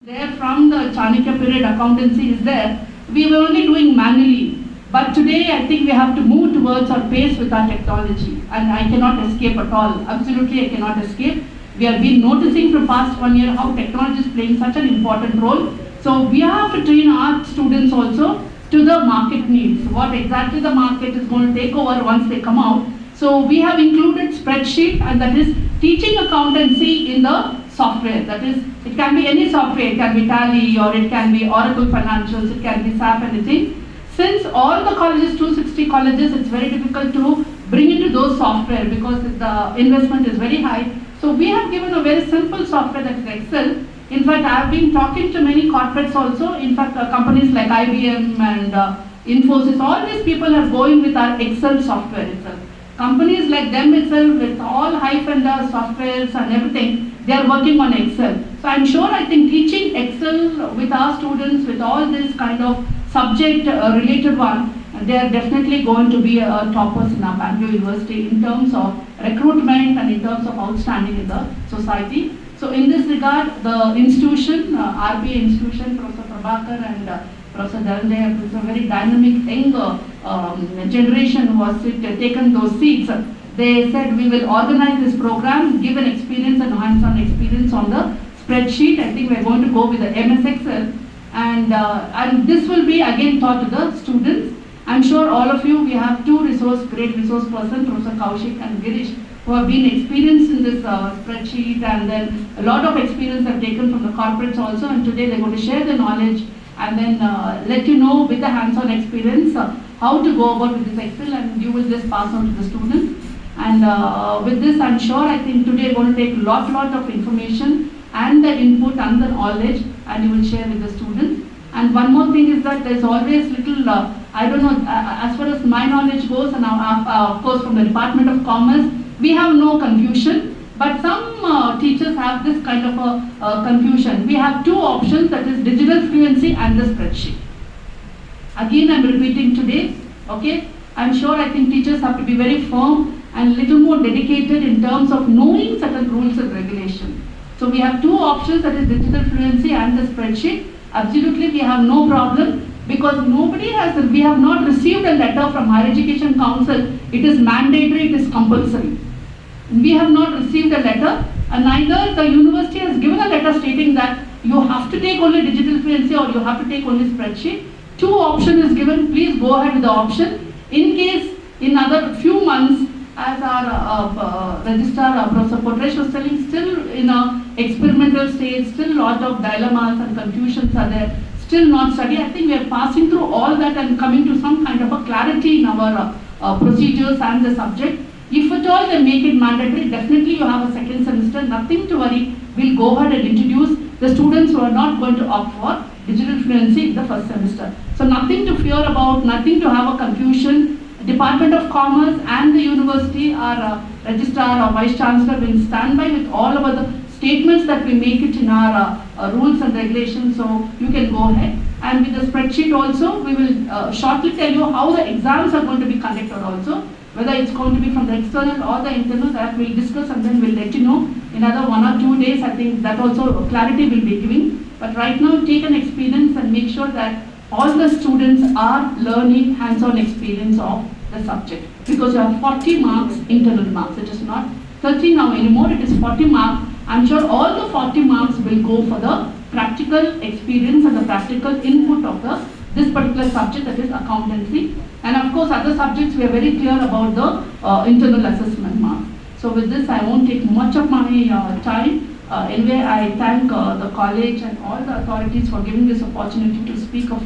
There from the Chanakya period accountancy is there, we were only doing manually. But today I think we have to move towards our pace with our technology, and I cannot escape at all. Absolutely I cannot escape. We have been noticing for past 1 year how technology is playing such an important role. So we have to train our students also to the market needs, what exactly the market is going to take over once they come out. So we have included spreadsheet, and that is teaching accountancy in the software. That is, it can be any software, it can be Tally or it can be Oracle Financials, it can be SAP, anything. Since all the colleges, 260 colleges, it's very difficult to bring into those software because the investment is very high. So we have given a very simple software, that is Excel. In fact, I have been talking to many corporates also. In fact, companies like IBM and Infosys, all these people are going with our Excel software itself. Companies like them itself, with all high-end softwares and everything, they are working on Excel. So I'm sure, I think teaching Excel with our students, with all this kind of subject related one, they are definitely going to be toppers in our Bangalore University in terms of recruitment and in terms of outstanding in the society. So in this regard, the institution, RBA institution, Professor Prabhakar and Professor Dhananjay, it's a very dynamic young generation who has taken those seats. They said we will organize this program, give an experience and hands-on experience on the spreadsheet. I think we are going to go with the MS Excel, and this will be again taught to the students. I'm sure all of you, we have two great resource persons, Professor Kaushik and Girish, who have been experienced in this spreadsheet, and then a lot of experience have taken from the corporates also, and today they're going to share the knowledge and then let you know with the hands-on experience how to go about with this Excel, and you will just pass on to the students. And with this, I'm sure, I think today we're going to take lot of information and the input and the knowledge, and you will share with the students. And one more thing is that there's always little, I don't know, as far as my knowledge goes, and of course from the Department of Commerce, we have no confusion, but some teachers have this kind of a confusion. We have two options, that is digital fluency and the spreadsheet. Again, I'm repeating today, okay? I'm sure, I think teachers have to be very firm and little more dedicated in terms of knowing certain rules and regulations. So we have two options, that is digital fluency and the spreadsheet. Absolutely, we have no problem, because we have not received a letter from Higher Education Council. It is mandatory, it is compulsory. We have not received a letter, and neither the university has given a letter stating that you have to take only digital fluency or you have to take only spreadsheet. Two options is given, please go ahead with the option. In case in another few months, as our registrar, Professor Potresh was telling, still in a experimental stage, still lot of dilemmas and confusions are there, still not study. I think we are passing through all that and coming to some kind of a clarity in our procedures and the subject. If at all they make it mandatory, definitely you have a second semester, nothing to worry. We'll go ahead and introduce the students who are not going to opt for digital fluency in the first semester. So nothing to fear about, nothing to have a confusion. Department of Commerce and the university, our registrar or vice chancellor will stand by with all of the statements that we make it in our rules and regulations. So you can go ahead. And with the spreadsheet also, we will shortly tell you how the exams are going to be conducted also. Whether it's going to be from the external or the internal, that we'll discuss, and then we'll let you know in another 1 or 2 days. I think that also clarity will be giving. But right now, take an experience and make sure that all the students are learning hands-on experience of the subject. Because you have 40 marks, internal marks. It is not 30 now anymore, it is 40 marks. I'm sure all the 40 marks will go for the practical experience and the practical input of this particular subject, that is accountancy. And of course, other subjects we are very clear about the internal assessment marks. So with this, I won't take much of my time. Anyway, I thank the college and all the authorities for giving this opportunity to speak of